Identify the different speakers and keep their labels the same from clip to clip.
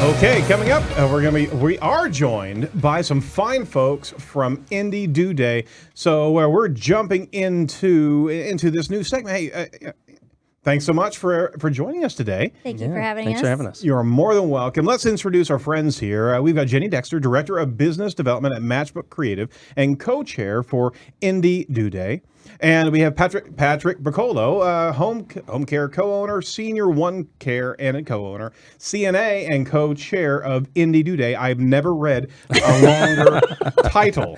Speaker 1: Okay, coming up, we are joined by some fine folks from Indy Do Day. So we're jumping into this new segment. Hey, thanks so much for joining us today.
Speaker 2: Thank you for having us.
Speaker 3: Thanks for having us.
Speaker 1: You're more than welcome. Let's introduce our friends here. We've got Jenny Dexter, Director of Business Development at Matchbook Creative and co-chair for Indy Do Day. And we have Patrick Broccolo, home care co-owner, senior One Care and a co-owner, CNA and co-chair of Indy Do Day. I've never read a longer title.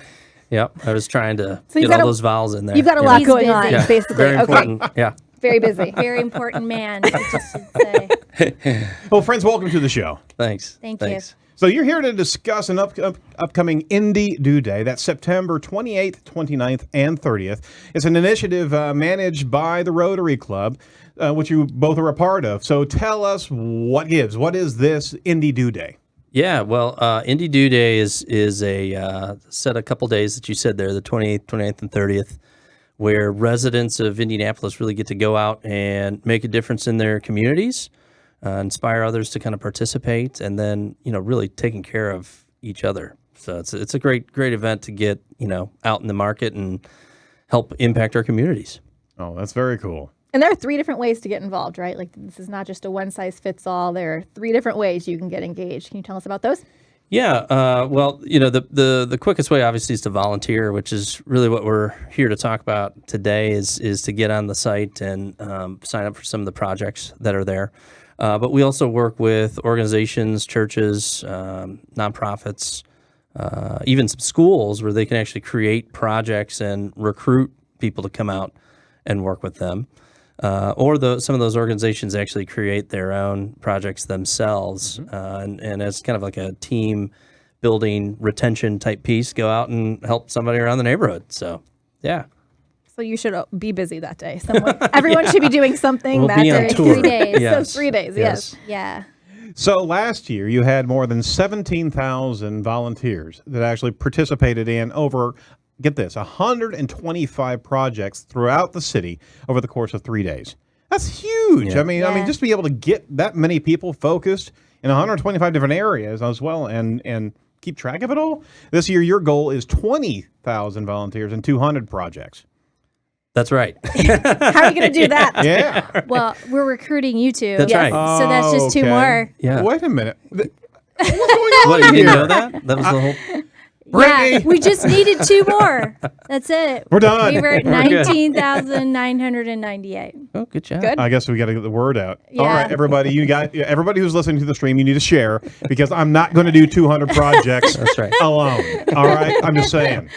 Speaker 3: Yep, I was trying to get all those vowels in there.
Speaker 4: You've got a lot
Speaker 2: He's
Speaker 4: going
Speaker 2: busy.
Speaker 4: on, basically.
Speaker 3: Very important. Yeah.
Speaker 4: Very busy.
Speaker 2: Very important man, I just should say.
Speaker 1: Well, friends, welcome to the show.
Speaker 3: Thanks.
Speaker 2: Thank
Speaker 3: Thanks.
Speaker 2: you.
Speaker 1: So you're here to discuss an upcoming Indy Do Day. That's September 28th, 29th, and 30th. It's an initiative managed by the Rotary Club, which you both are a part of. So tell us what gives. What is this Indy Do Day?
Speaker 3: Yeah, well, Indy Do Day is a set a couple days that you said there, the 28th, 29th, and 30th, where residents of Indianapolis really get to go out and make a difference in their communities. Inspire others to kind of participate, and then really taking care of each other. So it's a great event to get out in the market and help impact our communities.
Speaker 1: Oh, that's very cool.
Speaker 4: And there are 3 different ways to get involved, right? Like, this is not just a one-size-fits-all. There are 3 different ways you can get engaged. Can you tell us about those?
Speaker 3: Yeah, well, the quickest way obviously is to volunteer, which is really what we're here to talk about today. Is to get on the site and sign up for some of the projects that are there. But we also work with organizations, churches, nonprofits, even some schools where they can actually create projects and recruit people to come out and work with them. Or some of those organizations actually create their own projects themselves. And as kind of like a team building retention type piece, go out and help somebody around the neighborhood. So, yeah.
Speaker 4: So you should be busy that day. Everyone should be doing something
Speaker 3: We'll
Speaker 4: that
Speaker 3: be on
Speaker 4: day.
Speaker 3: tour.
Speaker 2: 3 days.
Speaker 3: Yes.
Speaker 4: So 3 days, yes.
Speaker 2: Yeah.
Speaker 1: So last year, you had more than 17,000 volunteers that actually participated in over, get this, 125 projects throughout the city over the course of 3 days. That's huge.
Speaker 3: Yeah.
Speaker 1: I mean, just to be able to get that many people focused in 125 different areas as well and keep track of it all. This year, your goal is 20,000 volunteers and 200 projects.
Speaker 3: That's right.
Speaker 4: How are you going to do that?
Speaker 1: Yeah.
Speaker 2: Well, we're recruiting you two.
Speaker 3: That's right.
Speaker 2: So that's just 2
Speaker 1: Okay.
Speaker 2: more.
Speaker 3: Yeah.
Speaker 1: Wait a minute. What's going on
Speaker 3: What, you
Speaker 1: here?
Speaker 3: didn't know that? That was the whole...
Speaker 1: Brittany!
Speaker 2: Yeah, we just needed 2 more. That's it.
Speaker 1: We're done.
Speaker 2: We were at
Speaker 3: We're good.
Speaker 2: 19,998.
Speaker 3: Oh, good job.
Speaker 4: Good.
Speaker 1: I guess we got to get the word out.
Speaker 2: Yeah.
Speaker 1: All right, everybody, everybody who's listening to the stream, you need to share because I'm not going to do 200 projects
Speaker 3: That's right.
Speaker 1: alone. All right, I'm just saying.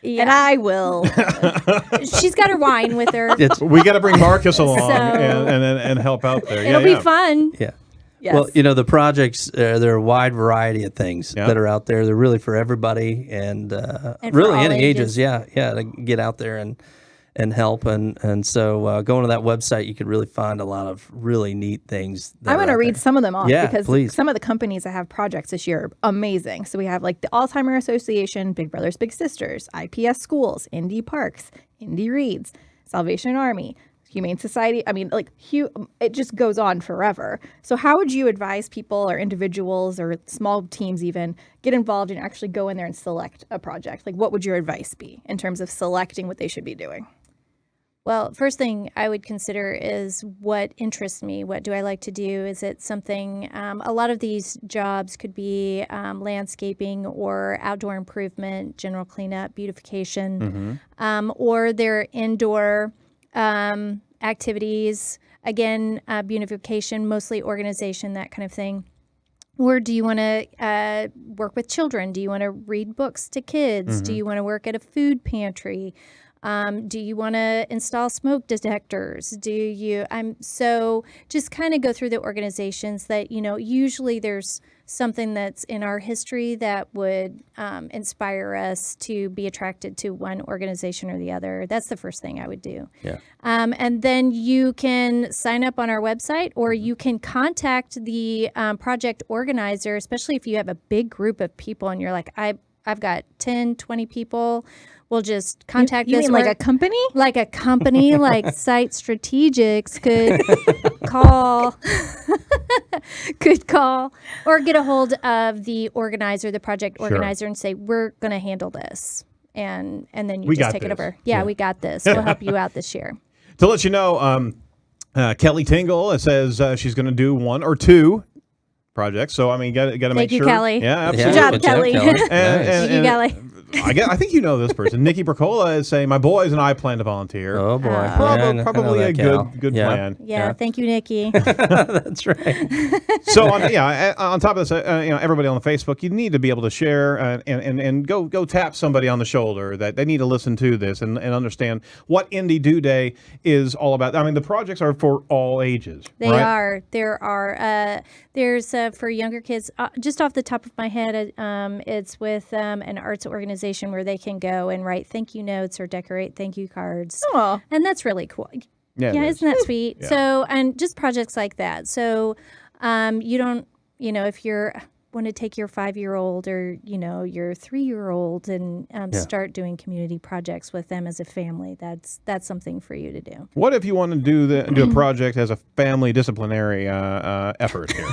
Speaker 2: Yeah.
Speaker 4: And I will.
Speaker 2: She's got her wine with her.
Speaker 1: We got to bring Marcus along
Speaker 2: So-
Speaker 1: and help out there.
Speaker 2: It'll be fun.
Speaker 3: Yeah.
Speaker 4: Yes.
Speaker 3: Well, the projects, there are a wide variety of things
Speaker 1: Yeah.
Speaker 3: that are out there. They're really for everybody and
Speaker 2: for
Speaker 3: really
Speaker 2: all
Speaker 3: any
Speaker 2: ages.
Speaker 3: ages. Yeah, to get out there and help. And so going to that website, you could really find a lot of really neat things.
Speaker 4: I want to read some of them off
Speaker 3: Yeah,
Speaker 4: because
Speaker 3: please.
Speaker 4: some of the companies that have projects this year are amazing. So we have like the Alzheimer Association, Big Brothers Big Sisters, IPS Schools, Indy Parks, Indy Reads, Salvation Army, Humane Society. I mean, it just goes on forever. So how would you advise people or individuals or small teams even get involved and actually go in there and select a project? Like, what would your advice be in terms of selecting what they should be doing?
Speaker 2: Well, first thing I would consider is what interests me. What do I like to do? Is it something, a lot of these jobs could be landscaping or outdoor improvement, general cleanup, beautification, or they're indoor activities, again, beautification, mostly organization, that kind of thing. Or do you want to work with children? Do you want to read books to kids? Do you want to work at a food pantry? Do you want to install smoke detectors? So just kind of go through the organizations that, usually there's something that's in our history that would inspire us to be attracted to one organization or the other. That's the first thing I would do.
Speaker 3: Yeah.
Speaker 2: And then you can sign up on our website, or you can contact the project organizer, especially if you have a big group of people and you're like, I've got 10, 20 people. We'll just contact
Speaker 4: You
Speaker 2: this
Speaker 4: mean like a company?
Speaker 2: like a company, like Site Strategics could call, or get a hold of the organizer, the project organizer, and say, we're going to handle this. And then you
Speaker 1: We
Speaker 2: just
Speaker 1: got
Speaker 2: take it
Speaker 1: this.
Speaker 2: over. Yeah, we got this. We'll help you out this year.
Speaker 1: To let you know, Kelly Tingle says she's going to do 1 or 2 projects. So, I mean, got to make
Speaker 2: Thank you,
Speaker 1: sure.
Speaker 2: Kelly.
Speaker 1: Yeah,
Speaker 3: Yeah,
Speaker 1: absolutely.
Speaker 4: job, Kelly.
Speaker 3: Nice.
Speaker 1: And-
Speaker 2: You got it.
Speaker 1: I think you know this person. Nikki Broccolo is saying, my boys and I plan to volunteer.
Speaker 3: Oh boy,
Speaker 1: Probably a good
Speaker 3: Yeah.
Speaker 1: plan.
Speaker 2: Yeah, thank you, Nikki.
Speaker 3: That's right.
Speaker 1: So on top of this, everybody on the Facebook, you need to be able to share and go tap somebody on the shoulder that they need to listen to this and understand what Indy Do Day is all about. I mean, the projects are for all ages.
Speaker 2: They
Speaker 1: right?
Speaker 2: are. There's for younger kids. Just off the top of my head, it's with an arts organization where they can go and write thank you notes or decorate thank you cards,
Speaker 4: Oh,
Speaker 2: and that's really cool.
Speaker 1: Yeah, it is.
Speaker 2: Isn't that sweet?
Speaker 1: Yeah.
Speaker 2: So, and just projects like that. So, you don't, if you're want to take your 5-year-old or your 3-year-old and start doing community projects with them as a family, that's something for you to do.
Speaker 1: What if you want to do a project as a family disciplinary effort here?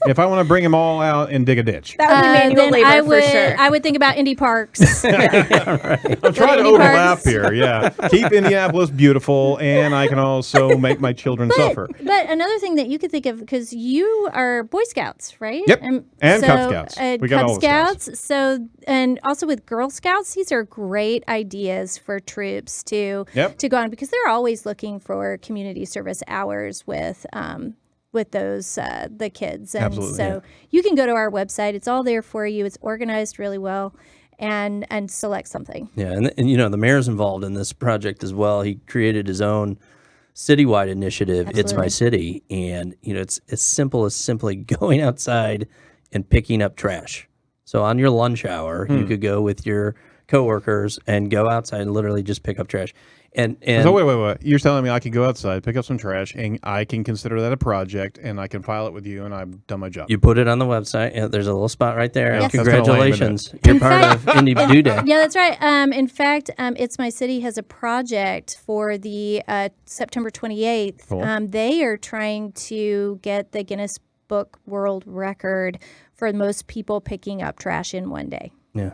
Speaker 1: If I want to bring them all out and dig a ditch.
Speaker 4: that would be manual
Speaker 2: then
Speaker 4: labor for sure.
Speaker 2: I would think about Indy Parks.
Speaker 1: I'm trying to
Speaker 2: Indy
Speaker 1: overlap
Speaker 2: Parks.
Speaker 1: here. Yeah. Keep Indianapolis beautiful, and I can also make my children suffer.
Speaker 2: But another thing that you could think of, because you are Boy Scouts, right?
Speaker 1: Yep. And Cub Scouts. We got
Speaker 2: Cub
Speaker 1: all the Scouts.
Speaker 2: Scouts. So, and also with Girl Scouts, these are great ideas for troops to go on, because they're always looking for community service hours with those the kids. And
Speaker 1: Absolutely,
Speaker 2: so you can go to our website. It's all there for you. It's organized really well, and select something.
Speaker 3: Yeah, and the mayor's involved in this project as well. He created his own citywide initiative, It's My City, and it's as simple as simply going outside and picking up trash. So on your lunch hour, you could go with your coworkers and go outside and literally just pick up trash. And
Speaker 1: So wait. You're telling me I can go outside, pick up some trash, and I can consider that a project, and I can file it with you, and I've done my job.
Speaker 3: you put it on the website. Yeah, there's a little spot right there.
Speaker 1: Yes.
Speaker 3: And
Speaker 1: That's kinda lame,
Speaker 3: congratulations, you're part of Indy Do Day.
Speaker 2: Yeah, that's right. In fact, It's My City has a project for the September 28th.
Speaker 1: Cool.
Speaker 2: They are trying to get the Guinness Book World Record for most people picking up trash in one day.
Speaker 3: Yeah.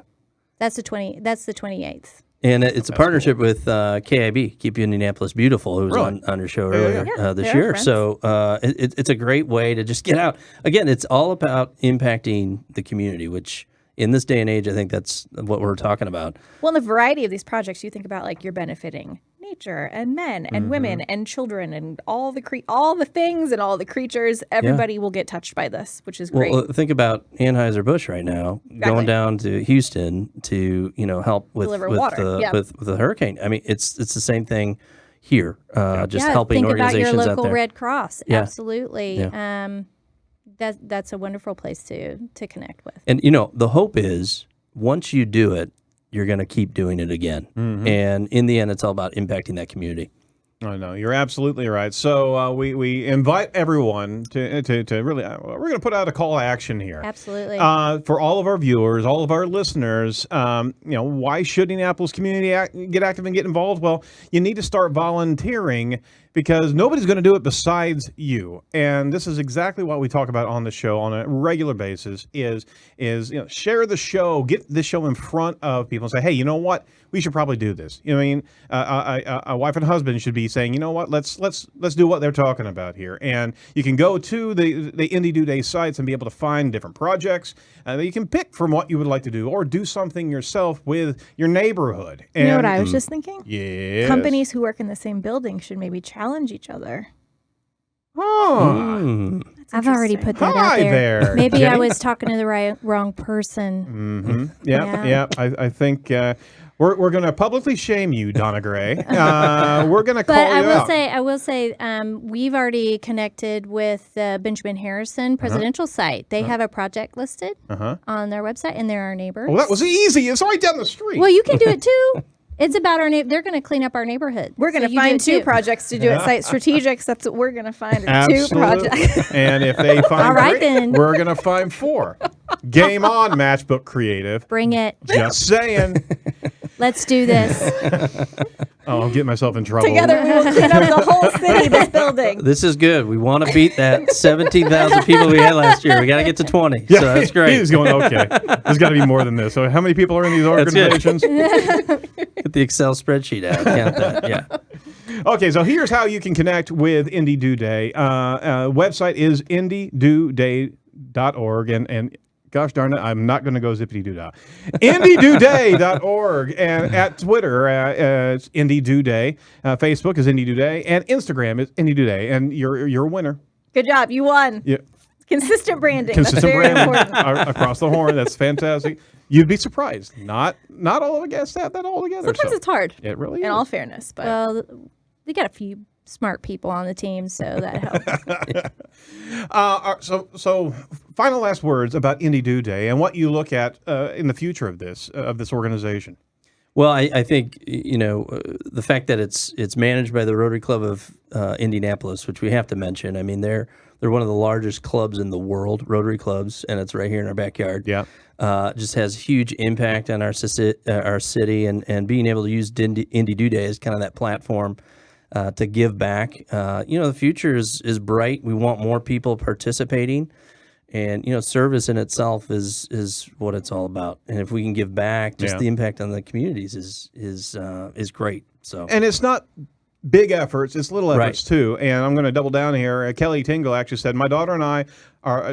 Speaker 2: That's the 28th.
Speaker 3: And it's a partnership with KIB, Keep Indianapolis Beautiful, who was
Speaker 1: Really?
Speaker 3: on your show
Speaker 1: Yeah,
Speaker 3: earlier
Speaker 4: yeah.
Speaker 3: this
Speaker 4: They're
Speaker 3: year.
Speaker 4: friends.
Speaker 3: So it's a great way to just get out. Again, it's all about impacting the community, which in this day and age, I think that's what we're talking about.
Speaker 4: Well, in the variety of these projects, you think about like you're benefiting nature and men and women and children and all the things and all the creatures. Everybody will get touched by this, which is great.
Speaker 3: Well, think about Anheuser-Busch right now going down to Houston to help with
Speaker 4: Deliver
Speaker 3: with
Speaker 4: water.
Speaker 3: the
Speaker 4: Yep.
Speaker 3: with the hurricane. I mean, it's the same thing here. Just
Speaker 2: Yeah,
Speaker 3: helping
Speaker 2: think about your
Speaker 3: organizations out
Speaker 2: local
Speaker 3: there.
Speaker 2: Red Cross.
Speaker 3: Yeah.
Speaker 2: Absolutely. That's a wonderful place to connect with.
Speaker 3: And the hope is once you do it, you're going to keep doing it again. And in the end, it's all about impacting that community.
Speaker 1: I know, you're absolutely right. So we invite everyone to really, we're going to put out a call to action here.
Speaker 2: Absolutely.
Speaker 1: For all of our viewers, all of our listeners, why should Indianapolis community get active and get involved? Well, you need to start volunteering, because nobody's going to do it besides you. And this is exactly what we talk about on the show on a regular basis is share the show, get this show in front of people and say, hey, you know what? We should probably do this. You know what I mean? A wife and husband should be saying, you know what? Let's do what they're talking about here. And you can go to the Indy Do Day sites and be able to find different projects that you can pick from what you would like to do, or do something yourself with your neighborhood. And,
Speaker 4: you know what I was just thinking?
Speaker 1: Yes.
Speaker 4: Companies who work in the same building should maybe challenge each other.
Speaker 1: Oh.
Speaker 4: That's
Speaker 2: I've already
Speaker 4: interesting.
Speaker 2: put that
Speaker 1: Hi
Speaker 2: out there.
Speaker 1: there,
Speaker 2: Maybe I
Speaker 1: Jenny.
Speaker 2: was talking to the wrong person.
Speaker 1: Yeah. I think we're going to publicly shame you, Donna Gray. We're going to call
Speaker 2: But
Speaker 1: you out.
Speaker 2: I will say, we've already connected with the Benjamin Harrison presidential site. They have a project listed on their website, and they're our neighbors.
Speaker 1: Well, that was easy. It's right down the street.
Speaker 2: Well, you can do it too. It's about our neighbor. They're going to clean up our neighborhood.
Speaker 4: We're going
Speaker 2: So
Speaker 4: to
Speaker 2: you do
Speaker 4: find
Speaker 2: it
Speaker 4: two
Speaker 2: too.
Speaker 4: projects to do at Site Strategics. That's what we're going to find. Are two
Speaker 1: Absolutely.
Speaker 4: projects.
Speaker 1: And if they find
Speaker 2: All right,
Speaker 1: three,
Speaker 2: then.
Speaker 1: we're going to find 4. Game on, Matchbook Creative.
Speaker 2: Bring it.
Speaker 1: Just saying.
Speaker 2: Let's do this.
Speaker 1: Oh, I'm getting myself in trouble.
Speaker 4: Together we will clean up the whole city, this building.
Speaker 3: This is good. We want to beat that 17,000 people we had last year. We got to get to 20. So that's great.
Speaker 1: He's going, okay, there's got to be more than this. So how many people are in these organizations?
Speaker 3: Get the Excel spreadsheet out. Count that. Yeah.
Speaker 1: Okay, so here's how you can connect with Indy Do Day. Website is indydoday.org, and gosh darn it, I'm not going to go zippity-doo-dah. IndyDoDay.org, and at Twitter, it's Indy Do Day. Facebook is Indy Do Day, and Instagram is Indy Do Day, and you're a winner.
Speaker 4: Good job. You won.
Speaker 1: Yeah.
Speaker 4: Consistent branding.
Speaker 1: Consistent
Speaker 4: That's very
Speaker 1: branding
Speaker 4: important.
Speaker 1: across the horn. That's fantastic. You'd be surprised. Not all of us guess that all together.
Speaker 4: Sometimes
Speaker 1: so.
Speaker 4: It's hard.
Speaker 1: It really
Speaker 4: In
Speaker 1: is.
Speaker 4: all fairness, but
Speaker 2: Well, we got a few smart people on the team, so that helps.
Speaker 1: So final last words about Indy Do Day and what you look at in the future of this organization.
Speaker 3: Well, I think the fact that it's managed by the Rotary Club of Indianapolis, which we have to mention. I mean, they're one of the largest clubs in the world, Rotary clubs, and it's right here in our backyard.
Speaker 1: Yeah,
Speaker 3: just has huge impact on our city, and being able to use Indy Do Day as kind of that platform to give back. The future is bright. We want more people participating. And service in itself is what it's all about. And if we can give back, just the impact on the communities is great. So,
Speaker 1: and it's not big efforts; it's little efforts too. And I'm going to double down here. Kelly Tingle actually said, "My daughter and I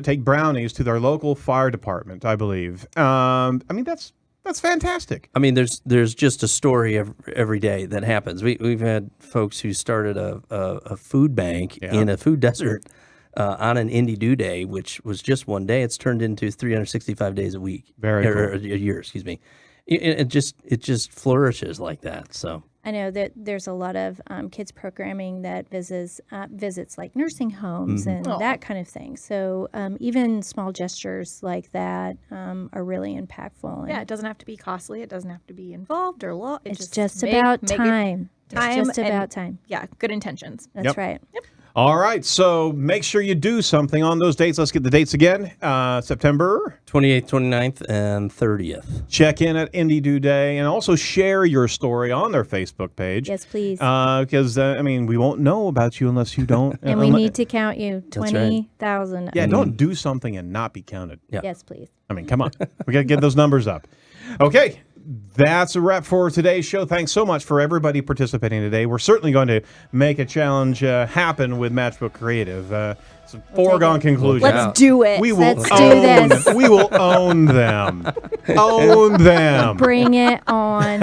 Speaker 1: take brownies to their local fire department. I believe. I mean, that's fantastic.
Speaker 3: I mean, there's just a story every day that happens. We've had folks who started a food bank in a food desert. On an Indy Do Day, which was just one day, it's turned into 365 days a week.
Speaker 1: Very
Speaker 3: a year, excuse me. It just flourishes like that. So
Speaker 2: I know that there's a lot of kids programming that visits like nursing homes and that kind of thing. So even small gestures like that are really impactful.
Speaker 4: yeah, it doesn't have to be costly. It doesn't have to be involved or law.
Speaker 2: It's just about time. It's just about time.
Speaker 4: Yeah, good intentions.
Speaker 2: That's right.
Speaker 4: Yep.
Speaker 1: All right, so make sure you do something on those dates. Let's get the dates again. September
Speaker 3: 28th, 29th, and 30th.
Speaker 1: Check in at Indy Do Day, and also share your story on their Facebook page.
Speaker 2: Yes, please.
Speaker 1: Because we won't know about you unless you don't.
Speaker 2: And we need to count you. 20,000.
Speaker 1: Yeah, don't do something and not be counted.
Speaker 3: Yeah.
Speaker 2: Yes, please.
Speaker 1: Come on. We got to get those numbers up. Okay. That's a wrap for today's show. Thanks so much for everybody participating today. We're certainly going to make a challenge happen with Matchbook Creative. It's a foregone conclusion.
Speaker 4: Let's do it.
Speaker 1: We will
Speaker 2: Let's do
Speaker 1: own
Speaker 2: this.
Speaker 1: them. We will own them. Own them.
Speaker 2: Bring it on.